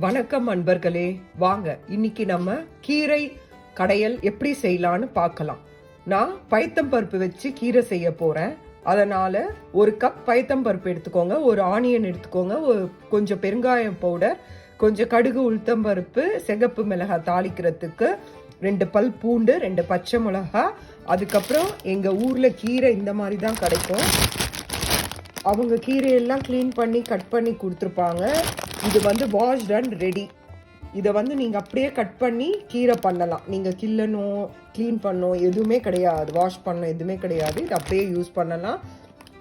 வணக்கம் அன்பர்களே, வாங்க இன்னைக்கு நம்ம கீரை கடையல் எப்படி செய்யலான்னு பார்க்கலாம். நான் பயத்தம்பருப்பு வச்சு கீரை செய்ய போறேன். அதனால ஒரு கப் பயத்தம்பருப்பு எடுத்துக்கோங்க, ஒரு ஆனியன் எடுத்துக்கோங்க, கொஞ்சம் பெருங்காயம் பவுடர், கொஞ்சம் கடுகு, உளுத்தம்பருப்பு, சிகப்பு மிளகாய் தாளிக்கிறதுக்கு, 2 பல் பூண்டு, 2 பச்சை மிளகாய். அதுக்கப்புறம் எங்க ஊர்ல கீரை இந்த மாதிரி தான் கிடைக்கும். அவங்க கீரையெல்லாம் க்ளீன் பண்ணி கட் பண்ணி கொடுத்துருப்பாங்க. இது வாஷ்ட் அண்ட் ரெடி. இதை நீங்கள் அப்படியே கட் பண்ணி கீரை பண்ணலாம். நீங்கள் கிள்ளணும், க்ளீன் பண்ணணும் எதுவுமே கிடையாது, வாஷ் பண்ணணும் எதுவுமே கிடையாது. இது அப்படியே யூஸ் பண்ணலாம்.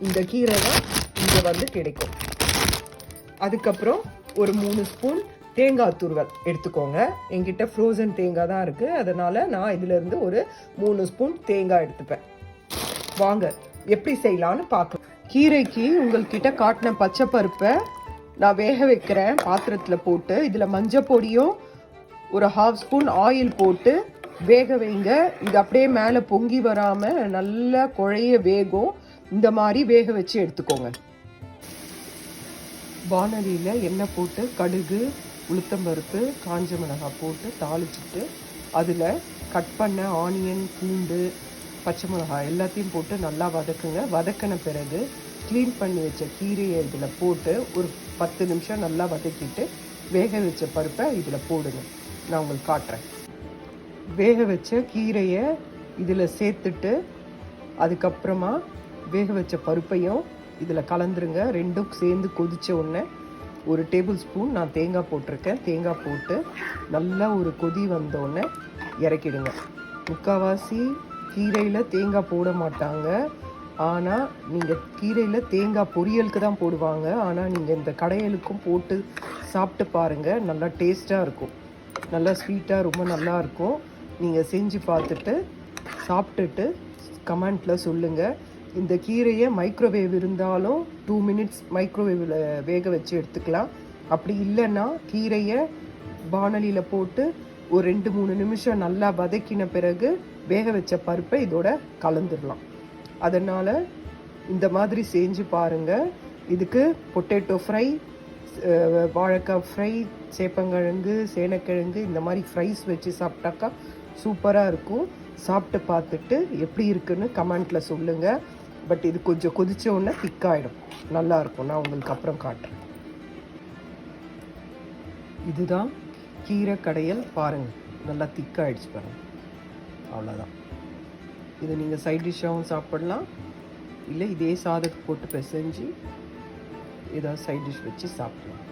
இந்த கீரை தான் இங்கே கிடைக்கும். அதுக்கப்புறம் ஒரு 3 ஸ்பூன் தேங்காய் துருவல் எடுத்துக்கோங்க. என்கிட்ட ஃப்ரோசன் தேங்காய் தான் இருக்குது, அதனால் நான் இதிலேருந்து ஒரு 3 ஸ்பூன் தேங்காய் எடுத்துப்பேன். வாங்க எப்படி செய்யலான்னு பார்க்கலாம். கீரைக்கு உங்கள்கிட்ட காட்டின பச்சை பருப்பை நான் வேக வைக்கிறேன் பாத்திரத்தில் போட்டு. இதில் மஞ்சள் பொடியும் ஒரு 1/2 ஸ்பூன் ஆயில் போட்டு வேக வைங்க. இது அப்படியே மேலே பொங்கி வராமல் நல்லா குழைய வேகும். இந்த மாதிரி வேக வச்சு எடுத்துக்கோங்க. வானலியில் எண்ணெய் போட்டு கடுகு, உளுத்தம்பருப்பு, காஞ்ச மிளகாய் போட்டு தாளிச்சிட்டு அதில் கட் பண்ண ஆனியன், பூண்டு, பச்சை மிளகாய் எல்லாத்தையும் போட்டு நல்லா வதக்குங்க. வதக்கின பிறகு க்ளீன் பண்ணி வச்ச கீரையை இதில் போட்டு ஒரு 10 நிமிஷம் நல்லா வதக்கிட்டு வேக வச்ச பருப்பை இதில் போடுங்க. நான் உங்களுக்கு காட்டுறேன். வேக வச்ச கீரையை இதில் சேர்த்துட்டு அதுக்கப்புறமா வேக வச்ச பருப்பையும் இதில் கலந்துருங்க. ரெண்டும் சேர்ந்து கொதித்த உடனே 1 டேபிள் ஸ்பூன் நான் தேங்காய் போட்டிருக்கேன். தேங்காய் போட்டு நல்லா ஒரு கொதி வந்தோடனே இறக்கிடுங்க. முக்கால்வாசி கீரையில் தேங்காய் போட மாட்டாங்க, ஆனால் நீங்கள் கீரையில் தேங்காய் பொரியலுக்கு தான் போடுவாங்க. ஆனால் நீங்கள் இந்த கடையலுக்கும் போட்டு சாப்பிட்டு பாருங்கள், நல்லா டேஸ்ட்டாக இருக்கும். நல்லா ஸ்வீட்டாக ரொம்ப நல்லா இருக்கும். நீங்கள் செஞ்சு பார்த்துட்டு சாப்பிட்டுட்டு கமெண்ட்டில் சொல்லுங்கள். இந்த கீரையை மைக்ரோவேவ் இருந்தாலும் 2 மினிட்ஸ் மைக்ரோவேவில் வேக வச்சு எடுத்துக்கலாம். அப்படி இல்லைன்னா கீரையை வானலியில் போட்டு ஒரு 2-3 நிமிஷம் நல்லா வதக்கின பிறகு வேக வச்ச பருப்பை இதோட கலந்துடலாம். அதனால் இந்த மாதிரி செஞ்சு பாருங்கள். இதுக்கு பொட்டேட்டோ ஃப்ரை, வாழைக்காய் ஃப்ரை, சேப்பங்கிழங்கு, சேனக்கிழங்கு இந்த மாதிரி ஃப்ரைஸ் வச்சு சாப்பிட்டாக்கா சூப்பராக இருக்கும். சாப்பிட்டு பார்த்துட்டு எப்படி இருக்குன்னு கமெண்ட்டில் சொல்லுங்கள். பட் இது கொஞ்சம் கொதிச்ச உடனே திக்காயிடும், நல்லாயிருக்கும். நான் உங்களுக்கு அப்புறம் காட்டுறேன். இதுதான் கீரை கடையல். பாருங்கள், நல்லா திக்காயிடுச்சு பாருங்கள். அவ்வளோதான். இது நீங்கள் சைட் டிஷ்ஷாகவும் சாப்பிடலாம், இல்லை இதே சாதத்துக்கு போட்டு பிசைஞ்சு ஏதாவது சைட் டிஷ் வச்சு சாப்பிடலாம்.